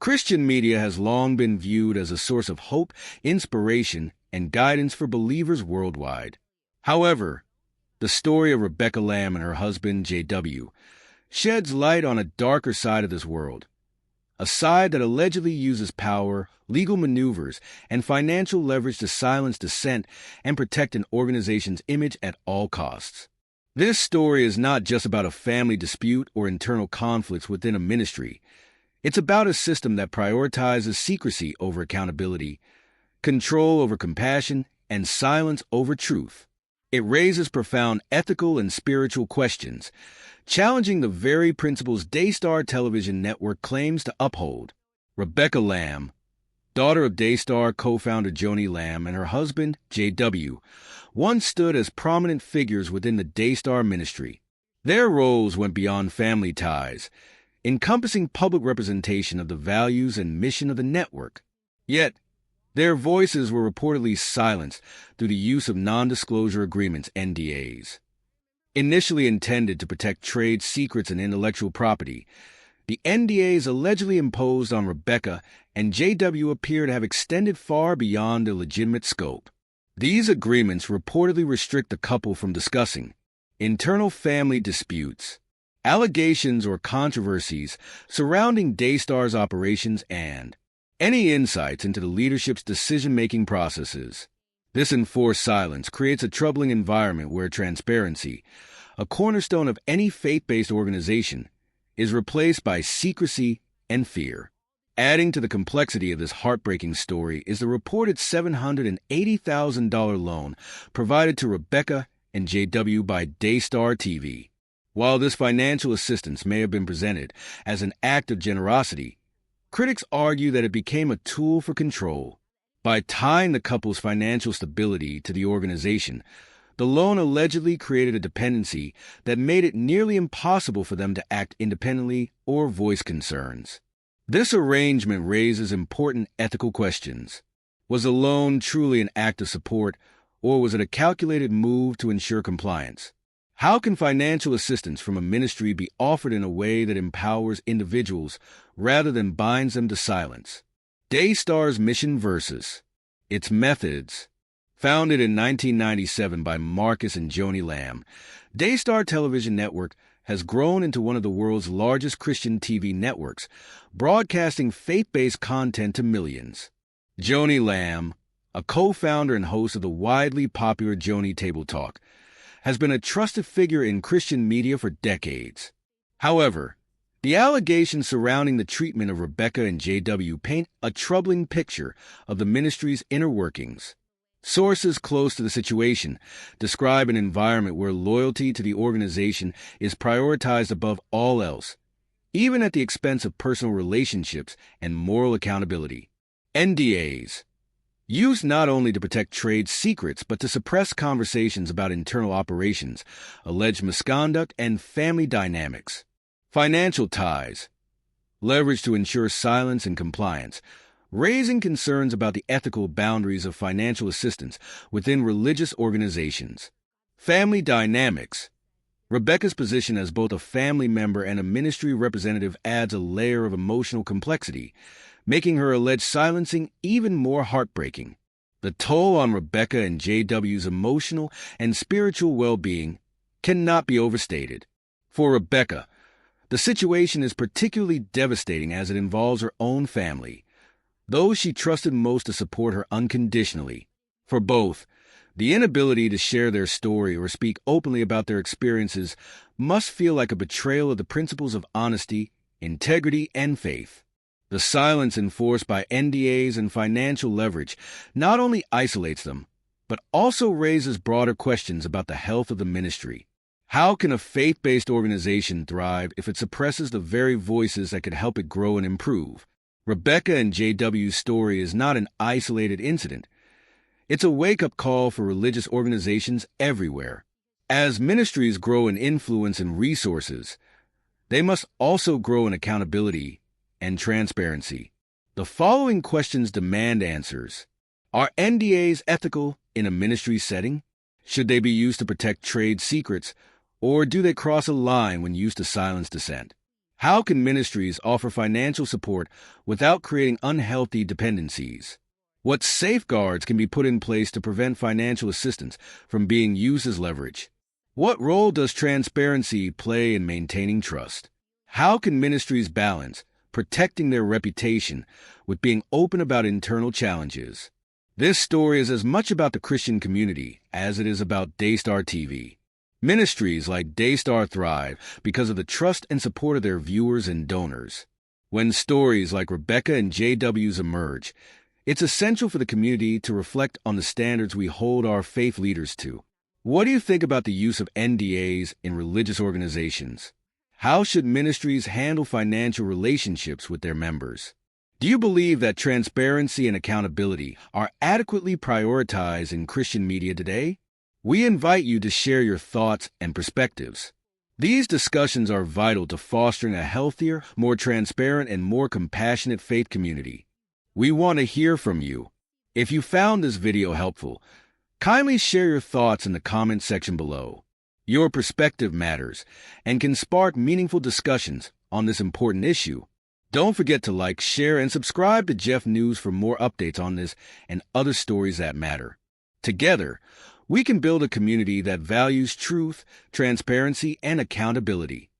Christian media has long been viewed as a source of hope, inspiration, and guidance for believers worldwide. However, the story of Rebecca Lamb and her husband, J.W., sheds light on a darker side of this world, a side that allegedly uses power, legal maneuvers, and financial leverage to silence dissent and protect an organization's image at all costs. This story is not just about a family dispute or internal conflicts within a ministry. It's about a system that prioritizes secrecy over accountability, control over compassion, and silence over truth. It raises profound ethical and spiritual questions, challenging the very principles Daystar television network claims to uphold. Rebecca Lamb, daughter of Daystar co-founder Joni Lamb and her husband, J.W., once stood as prominent figures within the Daystar ministry. Their roles went beyond family ties, encompassing public representation of the values and mission of the network. Yet, their voices were reportedly silenced through the use of non-disclosure agreements, NDAs. Initially intended to protect trade secrets and intellectual property, the NDAs allegedly imposed on Rebecca and JW appear to have extended far beyond their legitimate scope. These agreements reportedly restrict the couple from discussing internal family disputes, allegations or controversies surrounding Daystar's operations, and any insights into the leadership's decision-making processes. This enforced silence creates a troubling environment where transparency, a cornerstone of any faith-based organization, is replaced by secrecy and fear. Adding to the complexity of this heartbreaking story is the reported $780,000 loan provided to Rebecca and JW by Daystar TV. While this financial assistance may have been presented as an act of generosity, critics argue that it became a tool for control. By tying the couple's financial stability to the organization, the loan allegedly created a dependency that made it nearly impossible for them to act independently or voice concerns. This arrangement raises important ethical questions. Was the loan truly an act of support, or was it a calculated move to ensure compliance? How can financial assistance from a ministry be offered in a way that empowers individuals rather than binds them to silence? Daystar's mission versus its methods. Founded in 1997 by Marcus and Joni Lamb, Daystar Television Network has grown into one of the world's largest Christian TV networks, broadcasting faith-based content to millions. Joni Lamb, a co-founder and host of the widely popular Joni Table Talk, has been a trusted figure in Christian media for decades. However, the allegations surrounding the treatment of Rebecca and JW paint a troubling picture of the ministry's inner workings. Sources close to the situation describe an environment where loyalty to the organization is prioritized above all else, even at the expense of personal relationships and moral accountability. NDAs, used not only to protect trade secrets but to suppress conversations about internal operations, alleged misconduct, and family dynamics. Financial ties, leveraged to ensure silence and compliance, raising concerns about the ethical boundaries of financial assistance within religious organizations. Family dynamics. Rebecca's position as both a family member and a ministry representative adds a layer of emotional complexity, making her alleged silencing even more heartbreaking. The toll on Rebecca and JW's emotional and spiritual well-being cannot be overstated. For Rebecca, the situation is particularly devastating as it involves her own family, those she trusted most to support her unconditionally. For both, the inability to share their story or speak openly about their experiences must feel like a betrayal of the principles of honesty, integrity, and faith. The silence enforced by NDAs and financial leverage not only isolates them, but also raises broader questions about the health of the ministry. How can a faith-based organization thrive if it suppresses the very voices that could help it grow and improve? Rebecca and JW's story is not an isolated incident. It's a wake-up call for religious organizations everywhere. As ministries grow in influence and resources, they must also grow in accountability and transparency. The following questions demand answers. Are NDAs ethical in a ministry setting? Should they be used to protect trade secrets, or do they cross a line when used to silence dissent? How can ministries offer financial support without creating unhealthy dependencies? What safeguards can be put in place to prevent financial assistance from being used as leverage? What role does transparency play in maintaining trust? How can ministries balance protecting their reputation with being open about internal challenges? This story is as much about the Christian community as it is about Daystar TV. Ministries like Daystar thrive because of the trust and support of their viewers and donors. When stories like Rebecca and JW's emerge, it's essential for the community to reflect on the standards we hold our faith leaders to. What do you think about the use of NDAs in religious organizations? How should ministries handle financial relationships with their members? Do you believe that transparency and accountability are adequately prioritized in Christian media today? We invite you to share your thoughts and perspectives. These discussions are vital to fostering a healthier, more transparent, and more compassionate faith community. We want to hear from you. If you found this video helpful, kindly share your thoughts in the comment section below. Your perspective matters and can spark meaningful discussions on this important issue. Don't forget to like, share, and subscribe to Jeff News for more updates on this and other stories that matter. Together, we can build a community that values truth, transparency, and accountability.